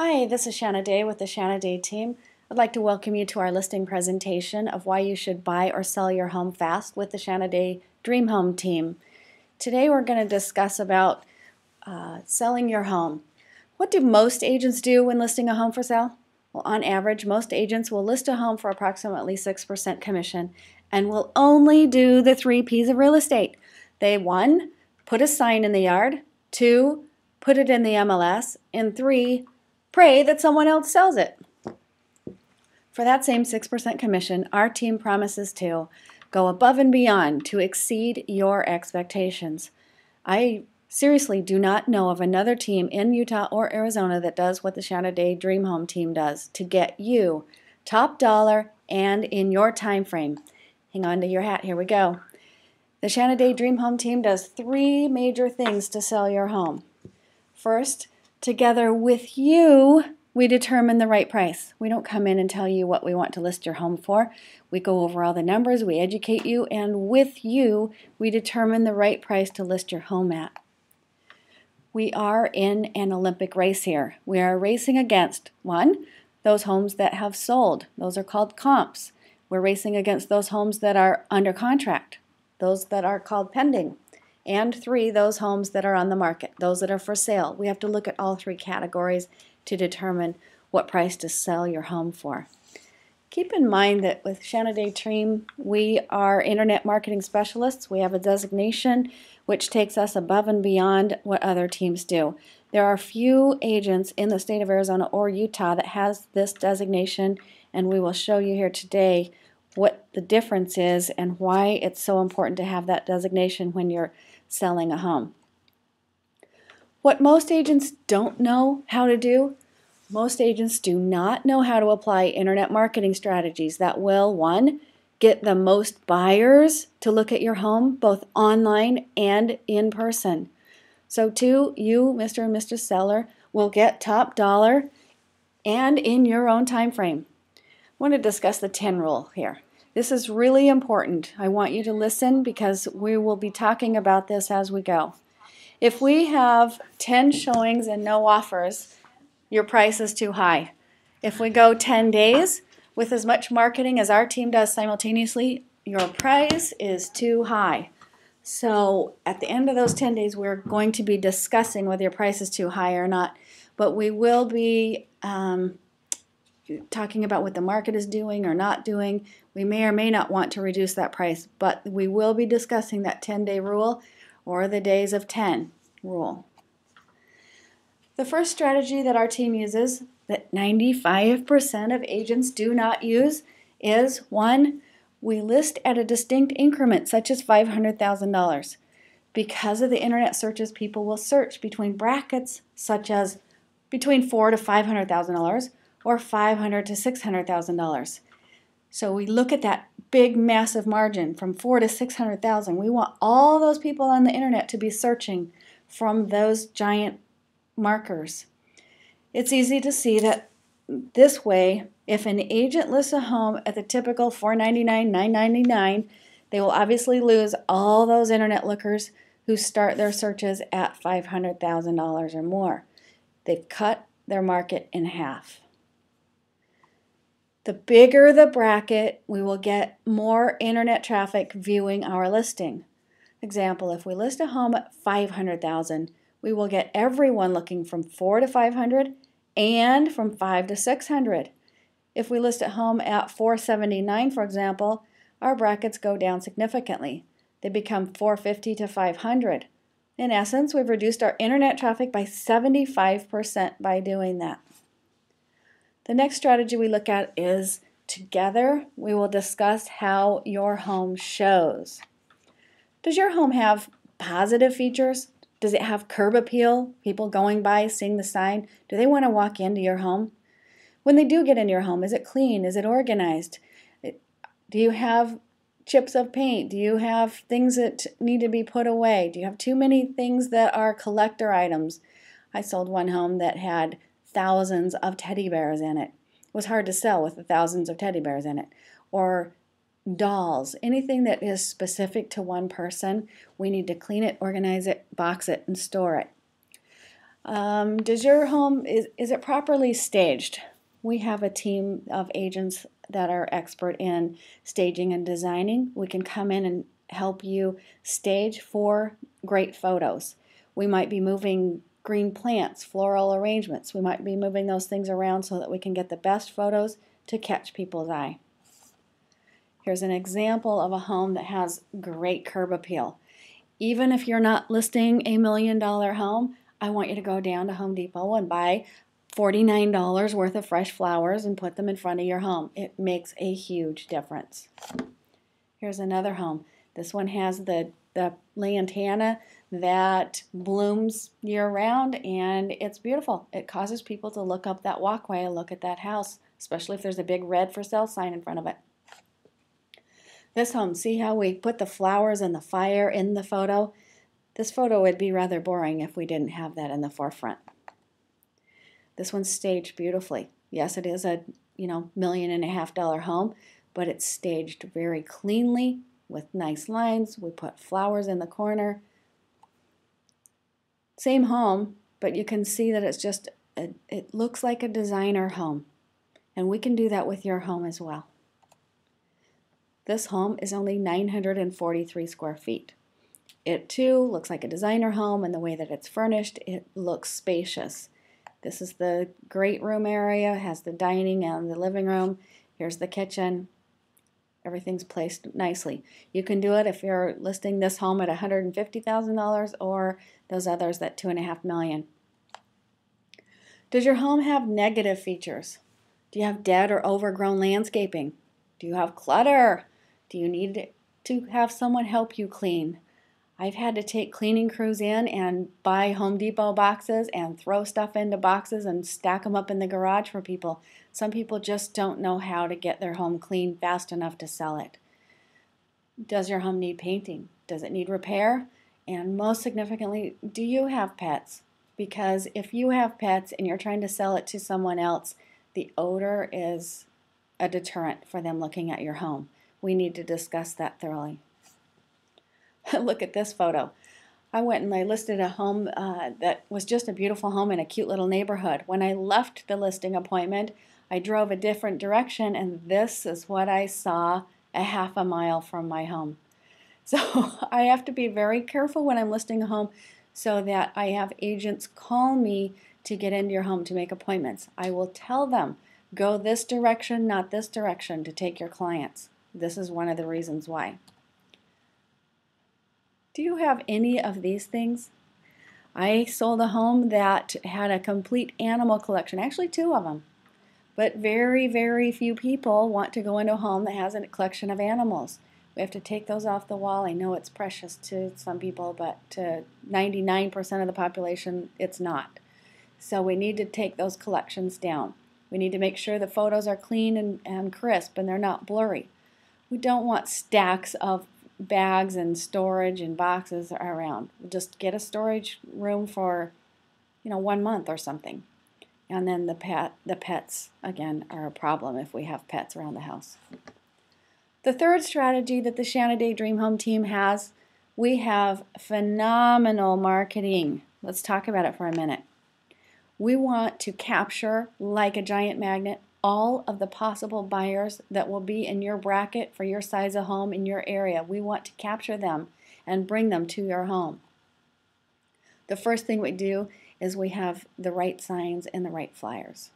Hi, this is Shanna Day with the Shanna Day team. I'd like to welcome you to our listing presentation of why you should buy or sell your home fast with the Shanna Day Dream Home team. Today we're going to discuss about selling your home. What do most agents do when listing a home for sale? Well, on average, most agents will list a home for approximately 6% commission and will only do the 3 P's of real estate. They 1. Put a sign in the yard, 2. Put it in the MLS, and 3. Pray that someone else sells it. For that same 6% commission, our team promises to go above and beyond to exceed your expectations. I seriously do not know of another team in Utah or Arizona that does what the Shanna Day Dream Home team does to get you top dollar and in your time frame. Hang on to your hat, here we go. The Shanna Day Dream Home team does 3 major things to sell your home. First, together with you, we determine the right price. We don't come in and tell you what we want to list your home for. We go over all the numbers, we educate you, and with you, we determine the right price to list your home at. We are in an Olympic race here. We are racing against, 1, those homes that have sold. Those are called comps. We're racing against those homes that are under contract, those that are called pending. And 3, those homes that are on the market, those that are for sale. We have to look at all 3 categories to determine what price to sell your home for. Keep in mind that with Shanna Day Dream, we are internet marketing specialists. We have a designation which takes us above and beyond what other teams do. There are few agents in the state of Arizona or Utah that has this designation, and we will show you here today what the difference is and why it's so important to have that designation when you're selling a home. What most agents don't know how to do, most agents do not know how to apply internet marketing strategies that will, 1, get the most buyers to look at your home, both online and in person. So 2, you, Mr. and Mrs. Seller, will get top dollar and in your own time frame. I want to discuss the 10 rule here. This is really important. I want you to listen because we will be talking about this as we go. If we have 10 showings and no offers, your price is too high. If we go 10 days with as much marketing as our team does simultaneously, your price is too high. So at the end of those 10 days, we're going to be discussing whether your price is too high or not, but we will be talking about what the market is doing or not doing. We may or may not want to reduce that price, but we will be discussing that 10-day rule or the days of 10 rule. The first strategy that our team uses that 95% of agents do not use is 1, we list at a distinct increment such as $500,000. Because of the internet searches, people will search between brackets such as between $400,000 to $500,000 or $500,000 to $600,000. So we look at that big massive margin from $400,000 to $600,000. We want all those people on the internet to be searching from those giant markers. It's easy to see that this way, if an agent lists a home at the typical $499,000, $999,000, they will obviously lose all those internet lookers who start their searches at $500,000 or more. They've cut their market in half. The bigger the bracket, we will get more internet traffic viewing our listing. Example, if we list a home at $500,000, we will get everyone looking from $400,000 to $500,000 and from $500,000 to $600,000. If we list a home at $479,000, for example, our brackets go down significantly. They become $450,000 to $500,000. In essence, we've reduced our internet traffic by 75% by doing that. The next strategy we look at is together we will discuss how your home shows. Does your home have positive features? Does it have curb appeal? People going by, seeing the sign, do they want to walk into your home? When they do get into your home, is it clean? Is it organized? Do you have chips of paint? Do you have things that need to be put away? Do you have too many things that are collector items? I sold one home that had thousands of teddy bears in it. It was hard to sell with the thousands of teddy bears in it. Or dolls, anything that is specific to one person, we need to clean it, organize it, box it, and store it. Does your home, is it properly staged? We have a team of agents that are expert in staging and designing. We can come in and help you stage for great photos. We might be moving green plants, floral arrangements. We might be moving those things around so that we can get the best photos to catch people's eye. Here's an example of a home that has great curb appeal. Even if you're not listing a $1 million home, I want you to go down to Home Depot and buy $49 worth of fresh flowers and put them in front of your home. It makes a huge difference. Here's another home. This one has the lantana that blooms year-round, and it's beautiful. It causes people to look up that walkway and look at that house, especially if there's a big red for sale sign in front of it. This home, see how we put the flowers and the fire in the photo? This photo would be rather boring if we didn't have that in the forefront. This one's staged beautifully. Yes, it is a $1.5 million home, but it's staged very cleanly with nice lines. We put flowers in the corner. Same home, but you can see that it's just, it looks like a designer home. And we can do that with your home as well. This home is only 943 square feet. It too looks like a designer home, and the way that it's furnished, it looks spacious. This is the great room area, it has the dining and the living room. Here's the kitchen. Everything's placed nicely. You can do it if you're listing this home at $150,000 or those others at $2.5 million. Does your home have negative features? Do you have dead or overgrown landscaping? Do you have clutter? Do you need to have someone help you clean? I've had to take cleaning crews in and buy Home Depot boxes and throw stuff into boxes and stack them up in the garage for people. Some people just don't know how to get their home clean fast enough to sell it. Does your home need painting? Does it need repair? And most significantly, do you have pets? Because if you have pets and you're trying to sell it to someone else, the odor is a deterrent for them looking at your home. We need to discuss that thoroughly. Look at this photo. I went and I listed a home that was just a beautiful home in a cute little neighborhood. When I left the listing appointment, I drove a different direction, and this is what I saw a half a mile from my home. So I have to be very careful when I'm listing a home so that I have agents call me to get into your home to make appointments. I will tell them, go this direction, not this direction, to take your clients. This is one of the reasons why. Do you have any of these things? I sold a home that had a complete animal collection, actually 2 of them. But very, very few people want to go into a home that has a collection of animals. We have to take those off the wall. I know it's precious to some people, but to 99% of the population, it's not. So we need to take those collections down. We need to make sure the photos are clean and crisp and they're not blurry. We don't want stacks of bags and storage and boxes around. Just get a storage room for 1 month or something. And then the pets, again, are a problem if we have pets around the house. The third strategy that the Shanaday Dream Home team has, we have phenomenal marketing. Let's talk about it for a minute. We want to capture, like a giant magnet, all of the possible buyers that will be in your bracket for your size of home in your area. We want to capture them and bring them to your home. The first thing we do is we have the right signs and the right flyers.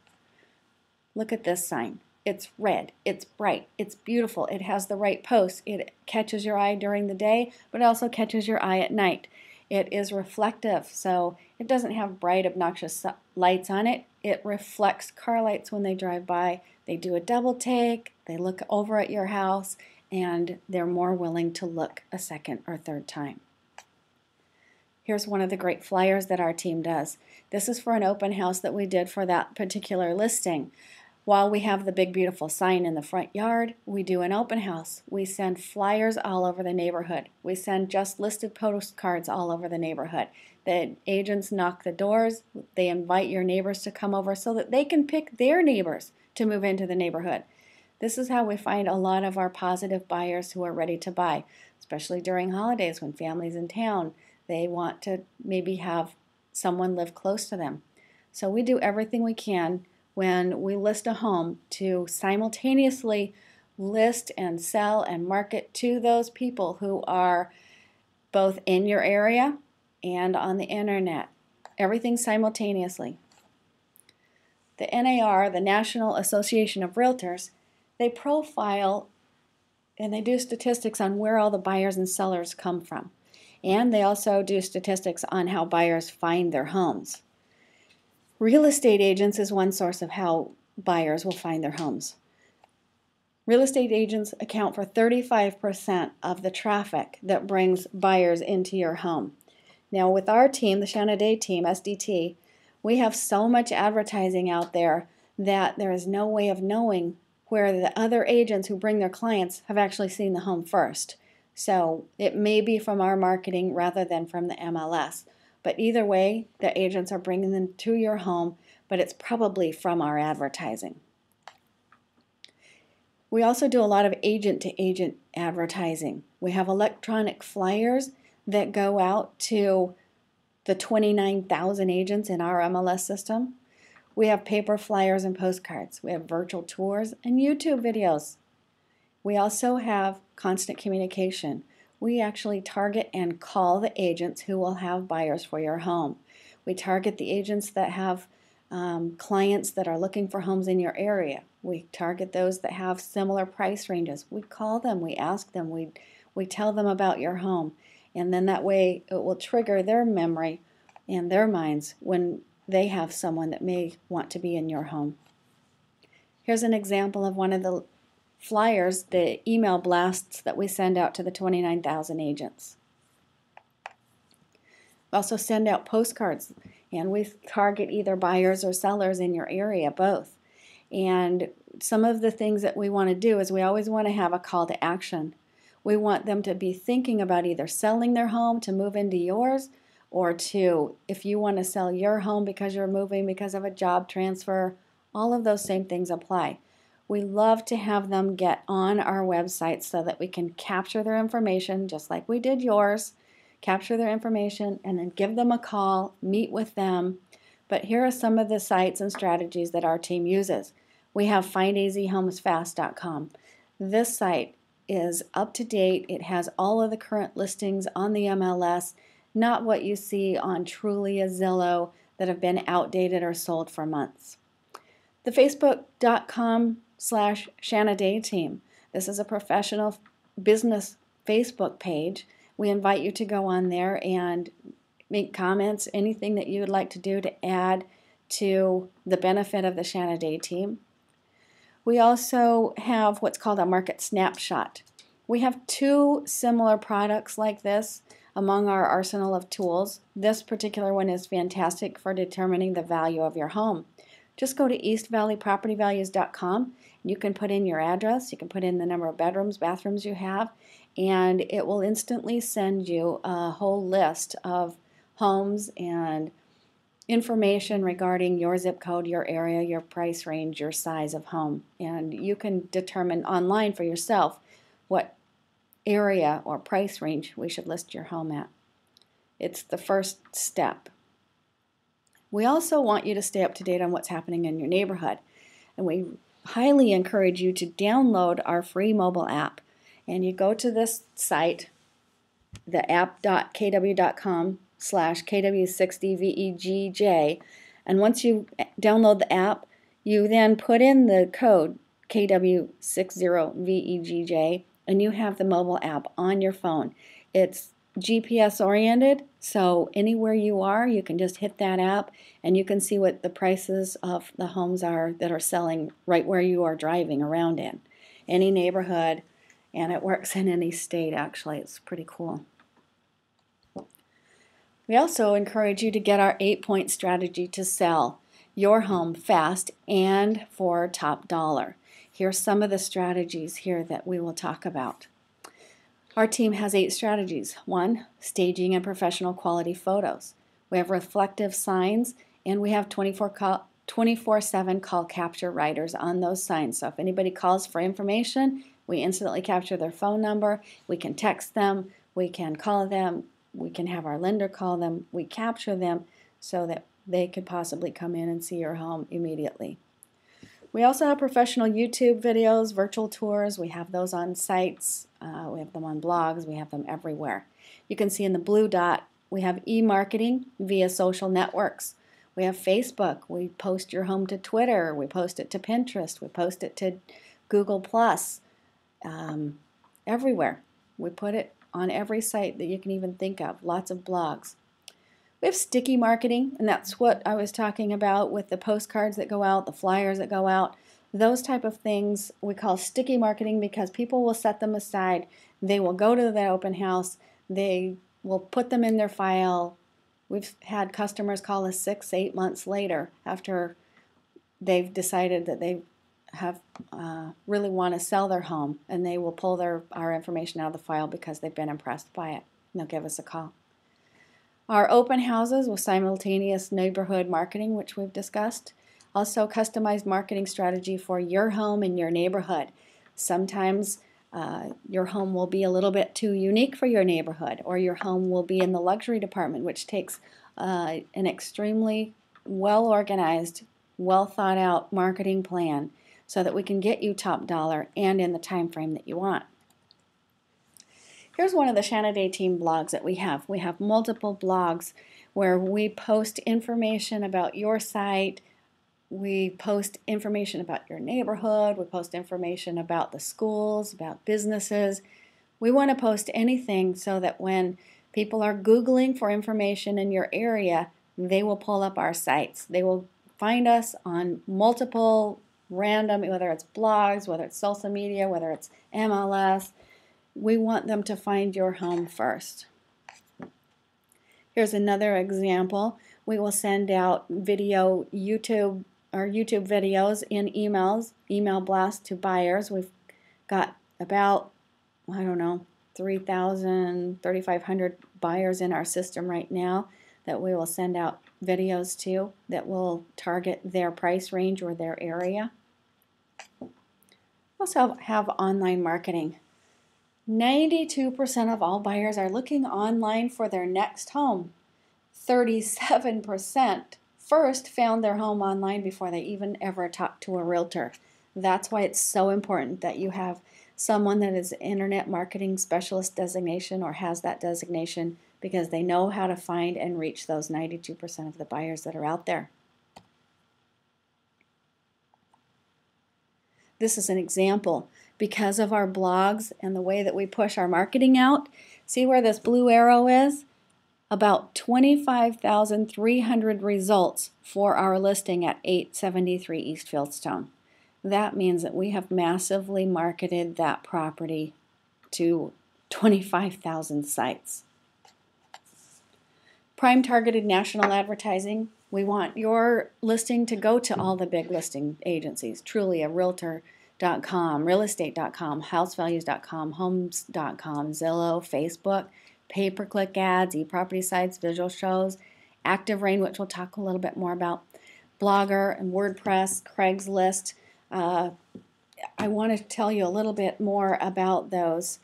Look at this sign. It's red, it's bright, it's beautiful, it has the right posts. It catches your eye during the day, but also catches your eye at night. It is reflective, so it doesn't have bright, obnoxious lights on it. It reflects car lights when they drive by. They do a double take, they look over at your house, and they're more willing to look a second or third time. Here's one of the great flyers that our team does. This is for an open house that we did for that particular listing. While we have the big beautiful sign in the front yard, we do an open house. We send flyers all over the neighborhood. We send just listed postcards all over the neighborhood. The agents knock the doors. They invite your neighbors to come over so that they can pick their neighbors to move into the neighborhood. This is how we find a lot of our positive buyers who are ready to buy, especially during holidays when families in town, they want to maybe have someone live close to them. So we do everything we can when we list a home to simultaneously list and sell and market to those people who are both in your area and on the internet. Everything simultaneously. The NAR, the National Association of Realtors, they profile and they do statistics on where all the buyers and sellers come from. And they also do statistics on how buyers find their homes. Real estate agents is one source of how buyers will find their homes. Real estate agents account for 35% of the traffic that brings buyers into your home. Now with our team, the Shanna Day team, SDT, we have so much advertising out there that there is no way of knowing where the other agents who bring their clients have actually seen the home first. So it may be from our marketing rather than from the MLS. But either way, the agents are bringing them to your home, but it's probably from our advertising. We also do a lot of agent-to-agent advertising. We have electronic flyers that go out to the 29,000 agents in our MLS system. We have paper flyers and postcards. We have virtual tours and YouTube videos. We also have constant communication. We actually target and call the agents who will have buyers for your home. We target the agents that have clients that are looking for homes in your area. We target those that have similar price ranges. We call them, we ask them, we tell them about your home. And then that way it will trigger their memory and their minds when they have someone that may want to be in your home. Here's an example of one of the flyers, the email blasts that we send out to the 29,000 agents. We also send out postcards, and we target either buyers or sellers in your area, both. And some of the things that we want to do is we always want to have a call to action. We want them to be thinking about either selling their home to move into yours, or to, if you want to sell your home because you're moving because of a job transfer, all of those same things apply. We love to have them get on our website so that we can capture their information, just like we did yours, capture their information, and then give them a call, meet with them. But here are some of the sites and strategies that our team uses. We have findeasyhomesfast.com. This site is up to date. It has all of the current listings on the MLS, not what you see on Trulia, Zillow that have been outdated or sold for months. The Facebook.com/Shanna Day team. This is a professional business Facebook page. We invite you to go on there and make comments, anything that you would like to do to add to the benefit of the Shanna Day team. We also have what's called a market snapshot. We have two similar products like this among our arsenal of tools. This particular one is fantastic for determining the value of your home. Just go to eastvalleypropertyvalues.com. You can put in your address, you can put in the number of bedrooms, bathrooms you have, and it will instantly send you a whole list of homes and information regarding your zip code, your area, your price range, your size of home. And you can determine online for yourself what area or price range we should list your home at. It's the first step. We also want you to stay up to date on what's happening in your neighborhood. And we highly encourage you to download our free mobile app. And you go to this site, the app.kw.com/KW60VEGJ. And once you download the app, you then put in the code KW60VEGJ, and you have the mobile app on your phone. It's GPS oriented, so anywhere you are, you can just hit that app and you can see what the prices of the homes are that are selling right where you are driving around in. Any neighborhood, and it works in any state actually. It's pretty cool. We also encourage you to get our 8-point strategy to sell your home fast and for top dollar. Here's some of the strategies here that we will talk about. Our team has 8 strategies. 1, staging and professional quality photos. We have reflective signs, and we have 24/7 call capture writers on those signs. So if anybody calls for information, we instantly capture their phone number. We can text them, we can call them, we can have our lender call them, we capture them so that they could possibly come in and see your home immediately. We also have professional YouTube videos, virtual tours. We have those on sites. We have them on blogs. We have them everywhere. You can see in the blue dot, we have e-marketing via social networks. We have Facebook. We post your home to Twitter. We post it to Pinterest. We post it to Google+. Everywhere. We put it on every site that you can even think of. Lots of blogs. We have sticky marketing, and that's what I was talking about with the postcards that go out, the flyers that go out. Those type of things we call sticky marketing because people will set them aside. They will go to the open house. They will put them in their file. We've had customers call us 6-8 months later after they've decided that they have really want to sell their home, and they will pull our information out of the file because they've been impressed by it, and they'll give us a call. Our open houses with simultaneous neighborhood marketing, which we've discussed. Also customized marketing strategy for your home and your neighborhood. Sometimes your home will be a little bit too unique for your neighborhood, or your home will be in the luxury department, which takes an extremely well-organized, well-thought-out marketing plan so that we can get you top dollar and in the time frame that you want. Here's one of the Shanaday team blogs that we have. We have multiple blogs where we post information about your site. We post information about your neighborhood. We post information about the schools, about businesses. We want to post anything so that when people are Googling for information in your area, they will pull up our sites. They will find us on multiple random, whether it's blogs, whether it's social media, whether it's MLS. We want them to find your home first. Here's another example. We will send out YouTube videos in email blast to buyers. We've got about, 3,500 buyers in our system right now that we will send out videos to that will target their price range or their area. We also have online marketing. 92% of all buyers are looking online for their next home. 37% first found their home online before they even ever talked to a realtor. That's why it's so important that you have someone that is internet marketing specialist designation or has that designation, because they know how to find and reach those 92% of the buyers that are out there. This is an example. Because of our blogs and the way that we push our marketing out, see where this blue arrow is? About 25,300 results for our listing at 873 East Fieldstone. That means that we have massively marketed that property to 25,000 sites. Prime targeted national advertising. We want your listing to go to all the big listing agencies, Trulia, Realtor.com, realestate.com, housevalues.com, homes.com, Zillow, Facebook, pay-per-click ads, e-property sites, visual shows, Active Rain, which we'll talk a little bit more about, Blogger and WordPress, Craigslist. I want to tell you a little bit more about those.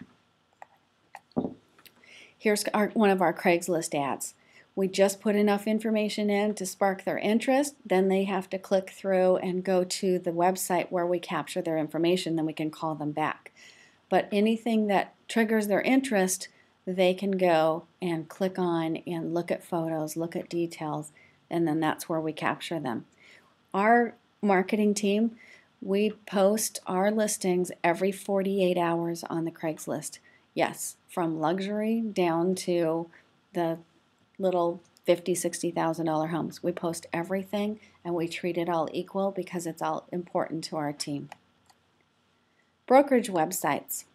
Here's one of our Craigslist ads. We just put enough information in to spark their interest, then they have to click through and go to the website where we capture their information, then we can call them back. But anything that triggers their interest, they can go and click on and look at photos, look at details, and then that's where we capture them. Our marketing team, we post our listings every 48 hours on the Craigslist. Yes, from luxury down to the little $50,000, $60,000 homes. We post everything and we treat it all equal because it's all important to our team. Brokerage websites.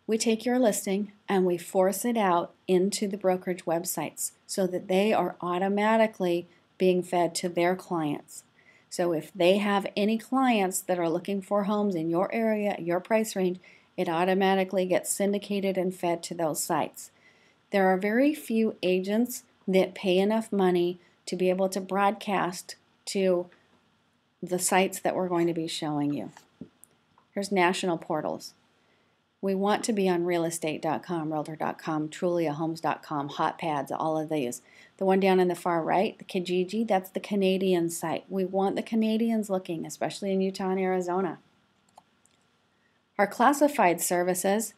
We take your listing and we force it out into the brokerage websites so that they are automatically being fed to their clients. So if they have any clients that are looking for homes in your area, your price range, it automatically gets syndicated and fed to those sites. There are very few agents that pay enough money to be able to broadcast to the sites that we're going to be showing you. Here's national portals. We want to be on realestate.com, realtor.com, truliahomes.com, hotpads, all of these. The one down in the far right, the Kijiji, that's the Canadian site. We want the Canadians looking, especially in Utah and Arizona. Our classified services,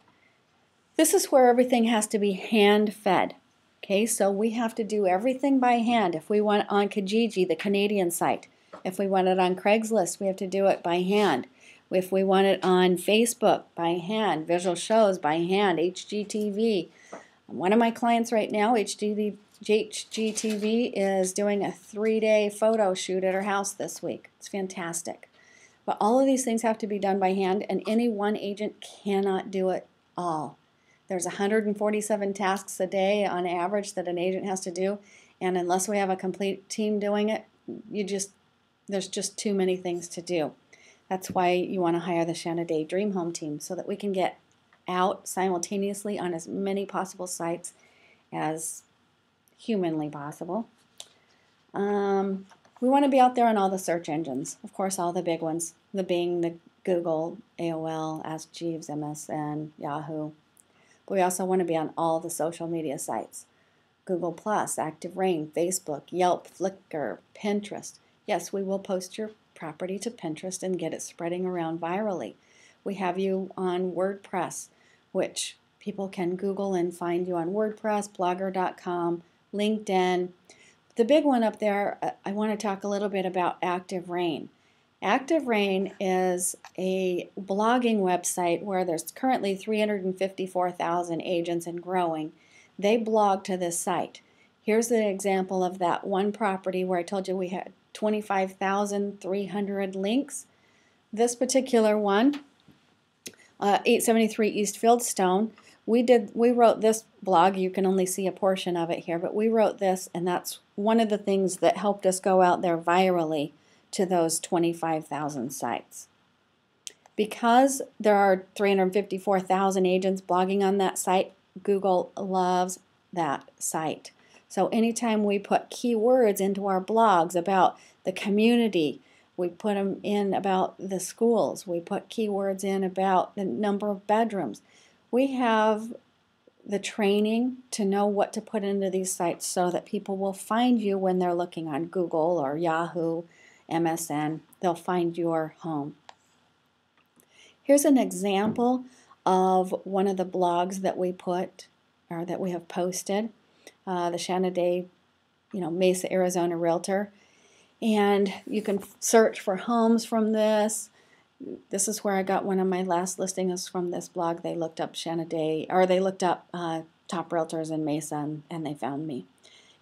this is where everything has to be hand-fed. Okay, so we have to do everything by hand. If we want on Kijiji, the Canadian site, if we want it on Craigslist, we have to do it by hand. If we want it on Facebook, by hand. Visual shows, by hand. HGTV. One of my clients right now, HGTV, is doing a 3-day photo shoot at her house this week. It's fantastic. But all of these things have to be done by hand, and any one agent cannot do it all. There's 147 tasks a day on average that an agent has to do, and unless we have a complete team doing it, there's just too many things to do. That's why you want to hire the Shanna Day Dream Home team, so that we can get out simultaneously on as many possible sites as humanly possible. We want to be out there on all the search engines, of course, all the big ones, the Bing, the Google, AOL, Ask Jeeves, MSN, Yahoo. But we also want to be on all the social media sites, Google+, Active Rain, Facebook, Yelp, Flickr, Pinterest. Yes, we will post your property to Pinterest and get it spreading around virally. We have you on WordPress, which people can Google and find you on WordPress, blogger.com, LinkedIn. The big one up there, I want to talk a little bit about Active Rain. Active Rain is a blogging website where there's currently 354,000 agents and growing. They blog to this site. Here's an example of that one property where I told you we had 25,300 links. This particular one, 873 East Fieldstone, we wrote this blog. You can only see a portion of it here, but we wrote this, and that's one of the things that helped us go out there virally to those 25,000 sites. Because there are 354,000 agents blogging on that site, Google loves that site. So anytime we put keywords into our blogs about the community, we put them in about the schools, we put keywords in about the number of bedrooms. We have the training to know what to put into these sites so that people will find you when they're looking on Google or Yahoo, MSN. They'll find your home. Here's an example of one of the blogs that we put, or that we have posted, the Shanna Day, Mesa, Arizona Realtor. And you can search for homes from this. This is where I got one of my last listings from this blog. They looked up Shanna Day, or they looked up top realtors in Mesa, and they found me.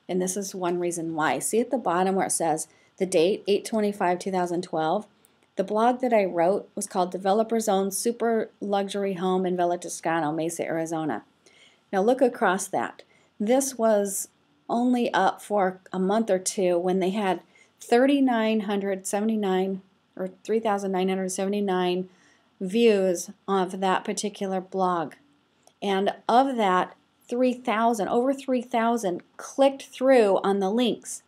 And this is one reason why. See at the bottom where it says the date, 8/25/2012. The blog that I wrote was called Developer's Own Super Luxury Home in Villa Toscano, Mesa, Arizona. Now look across that. This was only up for a month or two when they had 3,979 or 3,979 views of that particular blog. And of that, 3,000, over 3,000 clicked through on the links.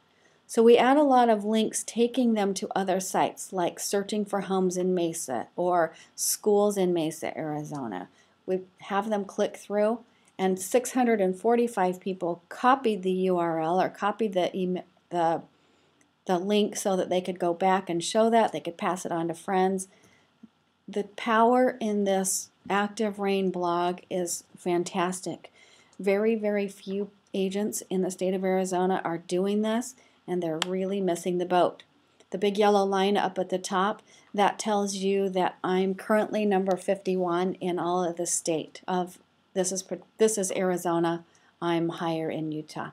So we add a lot of links taking them to other sites like searching for homes in Mesa or schools in Mesa, Arizona. We have them click through, and 645 people copied the URL or copied the link so that they could go back and show that. They could pass it on to friends. The power in this Active Rain blog is fantastic. Very, very few agents in the state of Arizona are doing this, and they're really missing the boat. The big yellow line up at the top, that tells you that I'm currently number 51 in all of the state of this is Arizona. I'm higher in Utah.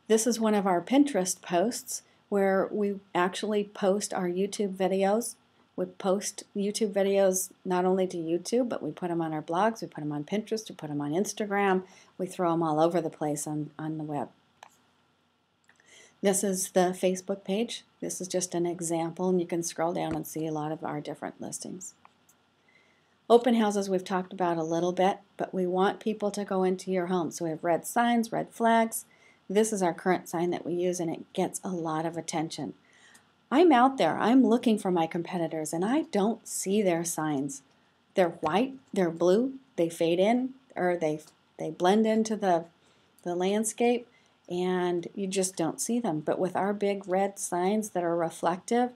This is one of our Pinterest posts where we actually post our YouTube videos. We post YouTube videos not only to YouTube, but we put them on our blogs, we put them on Pinterest, we put them on Instagram, we throw them all over the place on the web. This is the Facebook page. This is just an example, and you can scroll down and see a lot of our different listings. Open houses we've talked about a little bit, but we want people to go into your home. So we have red signs, red flags. This is our current sign that we use, and it gets a lot of attention. I'm out there. I'm looking for my competitors, and I don't see their signs. They're white, they're blue, they fade in, or they blend into the the landscape and you just don't see them. But with our big red signs that are reflective,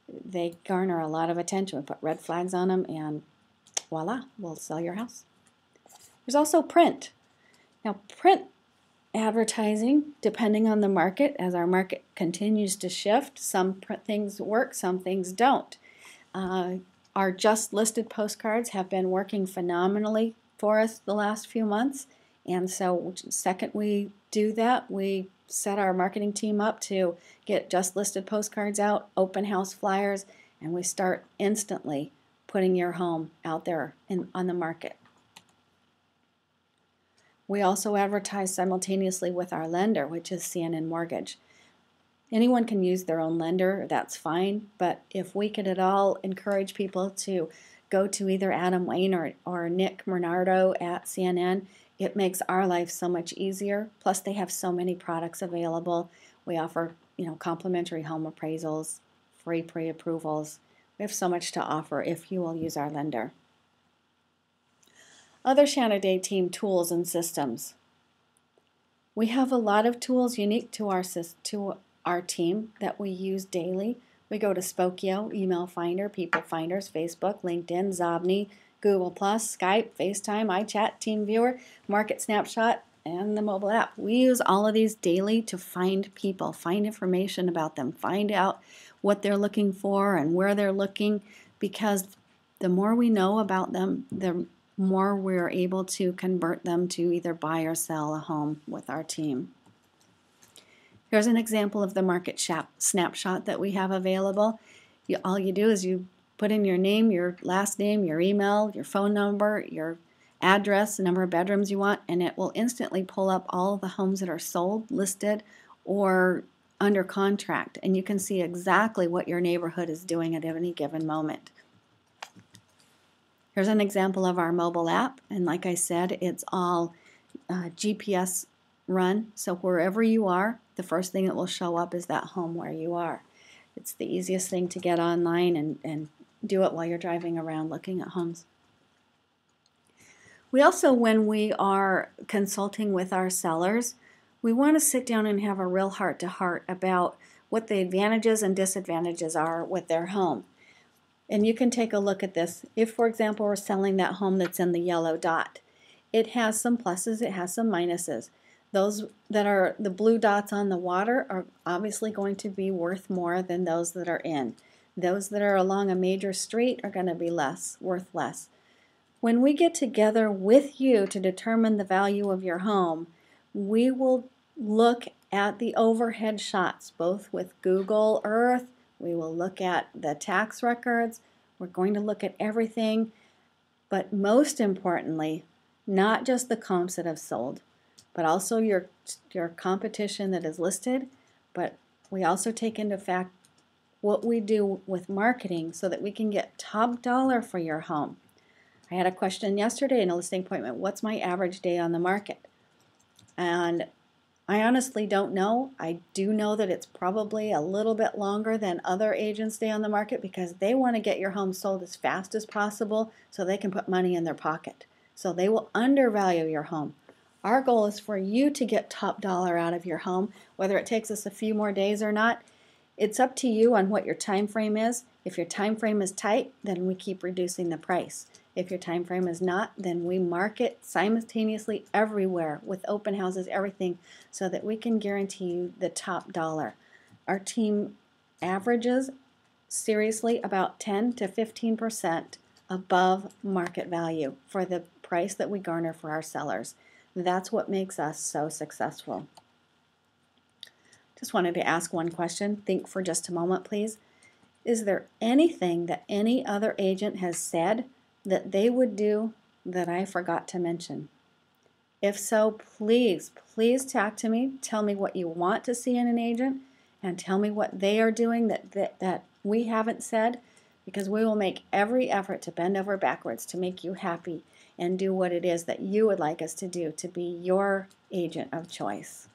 they garner a lot of attention. We put red flags on them and voila, we'll sell your house. There's also print. Now, print advertising, depending on the market, as our market continues to shift, some things work, some things don't. Our just listed postcards have been working phenomenally for us the last few months, and so the second we do that, we set our marketing team up to get just listed postcards out, open house flyers, and we start instantly putting your home out there on the market. We also advertise simultaneously with our lender, which is CNN Mortgage. Anyone can use their own lender, that's fine, but if we could at all encourage people to go to either Adam Wayne or Nick Bernardo at CNN, it makes our life so much easier. Plus they have so many products available. We offer, complimentary home appraisals, free pre-approvals. We have so much to offer if you will use our lender. Other Shanaday team tools and systems. We have a lot of tools unique to our team that we use daily. We go to Spokio, Email Finder, People Finders, Facebook, LinkedIn, Zobney, Google+, Skype, FaceTime, iChat, TeamViewer, Market Snapshot, and the mobile app. We use all of these daily to find people, find information about them, find out what they're looking for and where they're looking, because the more we know about them, the more we're able to convert them to either buy or sell a home with our team. Here's an example of the market snapshot that we have available. All you do is you put in your name, your last name, your email, your phone number, your address, the number of bedrooms you want, and it will instantly pull up all the homes that are sold, listed, or under contract. And you can see exactly what your neighborhood is doing at any given moment. Here's an example of our mobile app, and like I said, it's all GPS run, so wherever you are, the first thing that will show up is that home where you are. It's the easiest thing to get online and do it while you're driving around looking at homes. We also, when we are consulting with our sellers, we want to sit down and have a real heart-to-heart about what the advantages and disadvantages are with their home. And you can take a look at this. If, for example, we're selling that home that's in the yellow dot, it has some pluses, it has some minuses. Those that are the blue dots on the water are obviously going to be worth more than those that are in. Those that are along a major street are going to be worth less. When we get together with you to determine the value of your home, we will look at the overhead shots, both with Google Earth. We will look at the tax records. We're going to look at everything, but most importantly, not just the comps that have sold, but also your competition that is listed. But we also take into fact what we do with marketing so that we can get top dollar for your home. I had a question yesterday in a listing appointment, what's my average day on the market? And I honestly don't know. I do know that it's probably a little bit longer than other agents stay on the market because they want to get your home sold as fast as possible so they can put money in their pocket. So they will undervalue your home. Our goal is for you to get top dollar out of your home, whether it takes us a few more days or not. It's up to you on what your time frame is. If your time frame is tight, then we keep reducing the price. If your time frame is not, then we market simultaneously everywhere with open houses, everything, so that we can guarantee you the top dollar. Our team averages seriously about 10 to 15% above market value for the price that we garner for our sellers. That's what makes us so successful. Just wanted to ask one question. Think for just a moment, please. Is there anything that any other agent has said that they would do that I forgot to mention? If so, please talk to me. Tell me what you want to see in an agent and tell me what they are doing that we haven't said, because we will make every effort to bend over backwards to make you happy and do what it is that you would like us to do to be your agent of choice.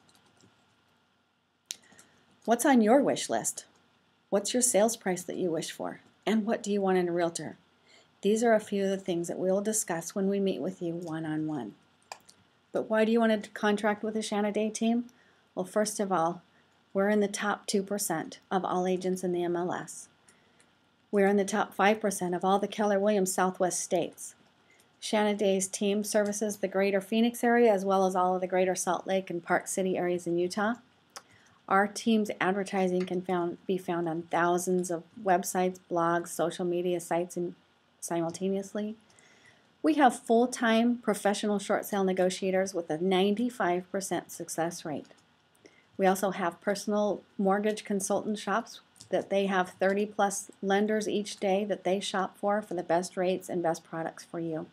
What's on your wish list? What's your sales price that you wish for? And what do you want in a realtor? These are a few of the things that we'll discuss when we meet with you one-on-one. But why do you want to contract with the Shanaday team? Well, first of all, we're in the top 2% of all agents in the MLS. We're in the top 5% of all the Keller Williams Southwest states. Shanaday's team services the greater Phoenix area as well as all of the greater Salt Lake and Park City areas in Utah. Our team's advertising can be found on thousands of websites, blogs, social media sites simultaneously. We have full-time professional short sale negotiators with a 95% success rate. We also have personal mortgage consultant shops that they have 30+ lenders each day that they shop for the best rates and best products for you.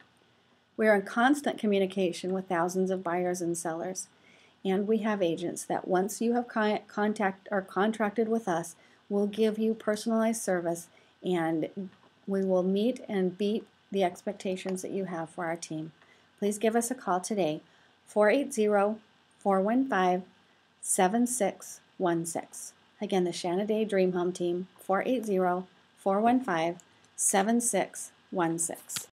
We are in constant communication with thousands of buyers and sellers, and we have agents that once you have contracted with us, will give you personalized service, and we will meet and beat the expectations that you have for our team. Please give us a call today, 480-415-7616. Again, the Shanaday Dream Home Team, 480-415-7616.